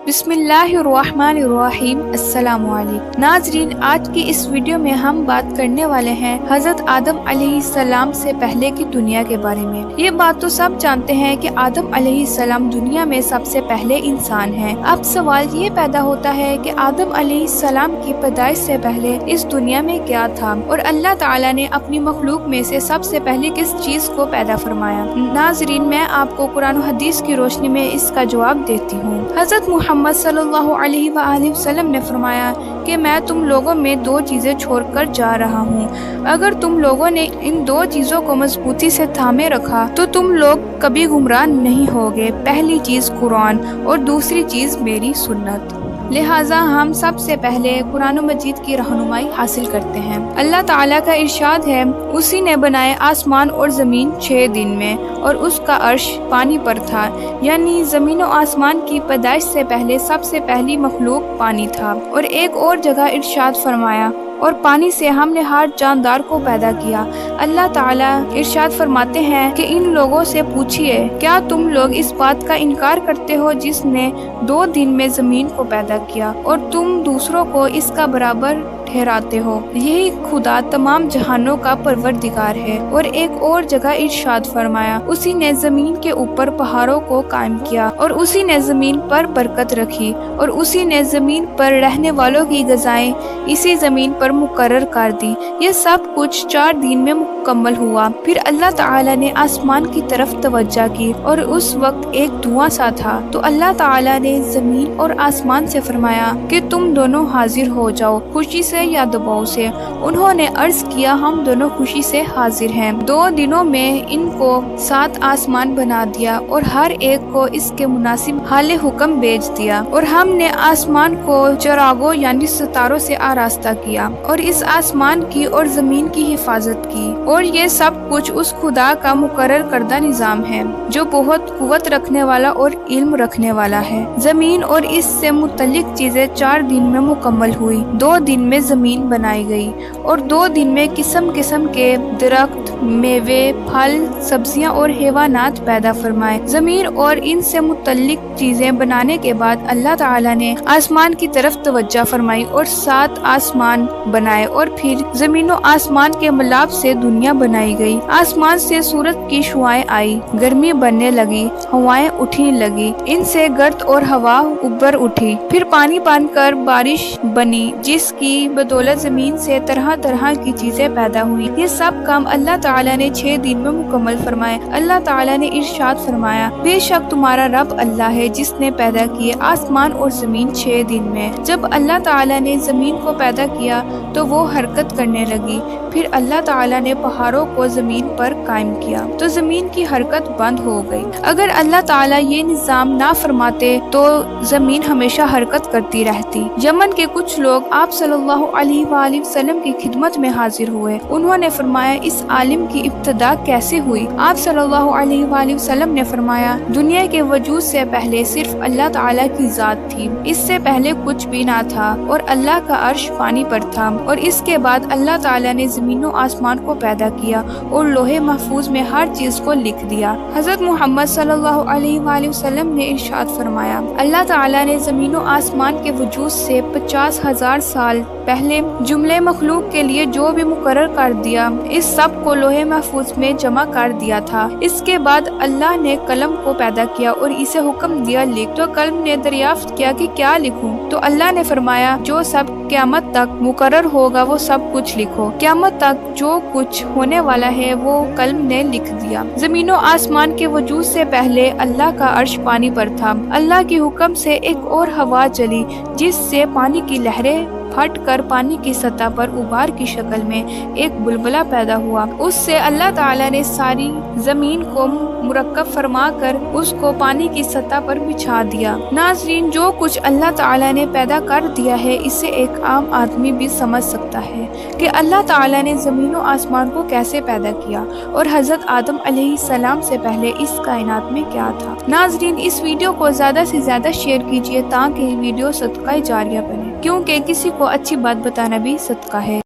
बिस्मिल्लाहिर्रहमानिर्रहीम। अस्सलाम वालेकुम नाजरीन, आज की इस वीडियो में हम बात करने वाले हैं हजरत आदम अलैहिस्सलाम से पहले की दुनिया के बारे में। ये बात तो सब जानते हैं कि आदम अलैहिस्सलाम दुनिया में सबसे पहले इंसान हैं। अब सवाल ये पैदा होता है कि आदम अलैहिस्सलाम की पैदाइश से पहले इस दुनिया में क्या था और अल्लाह ताला ने अपनी मखलूक में से सबसे पहले किस चीज को पैदा फरमाया। नाजरीन, मैं आपको कुरान और हदीस की रोशनी में इसका जवाब देती हूँ। हजरत मोहम्मद सल्लल्लाहु अलैहि वसल्लम ने फरमाया कि मैं तुम लोगों में दो चीजें छोड़कर जा रहा हूँ। अगर तुम लोगों ने इन दो चीजों को मजबूती से थामे रखा तो तुम लोग कभी गुमराह नहीं होगे। पहली चीज कुरान और दूसरी चीज मेरी सुन्नत। लिहाजा हम सबसे पहले कुरान मजीद की रहनुमाई हासिल करते हैं। अल्लाह ताला का इरशाद है, उसी ने बनाए आसमान और ज़मीन 6 दिन में और उसका अर्श पानी पर था। यानी ज़मीन और आसमान की पैदाइश से पहले सबसे पहली मखलूक पानी था। और एक और जगह इरशाद फरमाया, और पानी से हमने हर जानदार को पैदा किया। अल्लाह ताला इरशाद फरमाते हैं कि इन लोगों से पूछिए, क्या तुम लोग इस बात का इनकार करते हो जिसने 2 दिन में ज़मीन को पैदा किया और तुम दूसरों को इसका बराबर ठहराते हो। यही खुदा तमाम जहानों का परवरदिगार है। और एक और जगह इरशाद फरमाया, उसी ने ज़मीन के ऊपर पहाड़ों को कायम किया और उसी ने ज़मीन पर बरकत रखी और उसी ने ज़मीन पर रहने वालों की ग़िज़ाएं इसी ज़मीन पर मुकर्रर कर दी। ये सब कुछ 4 दिन में मुकम्मल हुआ। फिर अल्लाह ताला ने आसमान की तरफ तवज्जो की और उस वक्त एक धुआं सा था। तो अल्लाह ताला ने ज़मीन और आसमान से फरमाया कि तुम दोनों हाजिर हो जाओ, खुशी से या दबाव से। उन्होंने अर्ज किया, हम दोनों खुशी से हाजिर हैं। 2 दिनों में इनको 7 आसमान बना दिया और हर एक को इसके मुनासिब हाले हुक्म भेज दिया। और हमने आसमान को चिरागों यानी सितारों से आरास्ता किया और इस आसमान की और जमीन की हिफाजत की। और ये सब कुछ उस खुदा का मुकर्रर करदा निजाम है जो बहुत कुव्वत रखने वाला और इल्म रखने वाला है। जमीन और इससे मुतल्लिक चीजें 4 दिन में मुकम्मल हुई। 2 दिन में जमीन बनाई गई और 2 दिन में किस्म किस्म के दरख्त, मेवे, फल, सब्जियां और हैवानात पैदा फरमाए। जमीन और इनसे मुतल्लिक चीजें बनाने के बाद अल्लाह ताला ने आसमान की तरफ तवज्जो फरमाई और 7 आसमान बनाए। और फिर जमीन और आसमान के मिलाप से दुनिया बनाई गई। आसमान से सूरज की शुआएं आई, गर्मी बनने लगी, हवाएं उठने लगी, इनसे गर्द और हवा उबर उठी। फिर पानी बनकर बारिश बनी जिसकी बदौलत जमीन से तरह तरह की चीजें पैदा हुई। ये सब काम अल्लाह ताला ने 6 दिन में मुकम्मल फरमाए। अल्लाह ताला ने इरशाद फरमाया, बेशक तुम्हारा रब अल्लाह है जिसने पैदा किए आसमान और जमीन 6 दिन में। जब अल्लाह ताला ने जमीन को पैदा किया तो वो हरकत करने लगी। फिर अल्लाह ताला ने पहाड़ों को जमीन पर कायम किया तो जमीन की हरकत बंद हो गई। अगर अल्लाह ताला ये निजाम ना फरमाते तो जमीन हमेशा हरकत करती रहती। यमन के कुछ लोग आप सल्लल्लाहु अलैहि वसल्लम की खिदमत में हाजिर हुए। उन्होंने फरमाया, इस आलिम की इब्तिदा कैसे हुई? आप सल्लल्लाहु अलैहि वसल्लम ने फरमाया, दुनिया के वजूद से पहले सिर्फ अल्लाह ताला की जात थी, इससे पहले कुछ भी ना था और अल्लाह का अर्श पानी पर था। और इसके बाद अल्लाह ताला ने ज़मीनों आसमान को पैदा किया और लोहे महफूज में हर चीज को लिख दिया। हजरत मोहम्मद सल्लल्लाहु अलैहि वसल्लम ने इरशाद फरमाया, अल्लाह ताला ने ज़मीनों आसमान के वजूद से 50,000 साल पहले जुमले मखलूक के लिए जो भी मुकर्रर कर दिया, इस सब को लोहे महफूज में जमा कर दिया था। इसके बाद अल्लाह ने कलम को पैदा किया और इसे हुक्म दिया, लिख। तो कलम ने दरियाफ्त किया कि क्या लिखूं? तो अल्लाह ने फरमाया, जो सब क़यामत तक मुकर्रर होगा वो सब कुछ लिखो। क़यामत तक जो कुछ होने वाला है वो कलम ने लिख दिया। ज़मीनों आसमान के वजूद से पहले अल्लाह का अर्श पानी पर था। अल्लाह के हुक्म से एक और हवा चली जिससे पानी की लहरें फट कर पानी की सतह पर उबार की शक्ल में एक बुलबुला पैदा हुआ। उससे अल्लाह ताला ने सारी जमीन को मुरक्कब फरमा कर उसको पानी की सतह पर बिछा दिया। नाज़रीन, जो कुछ अल्लाह ताला ने पैदा कर दिया है इसे एक आम आदमी भी समझ सकता है कि अल्लाह ताला ने ज़मीन और आसमान को कैसे पैदा किया और हज़रत आदम अलैहिस्सलाम से पहले इस कायनात में क्या था। नाज़रीन, इस वीडियो को ज़्यादा से ज़्यादा शेयर कीजिए ताकि वीडियो सदका जारिया बने, क्योंकि किसी को अच्छी बात बताना भी सदका है।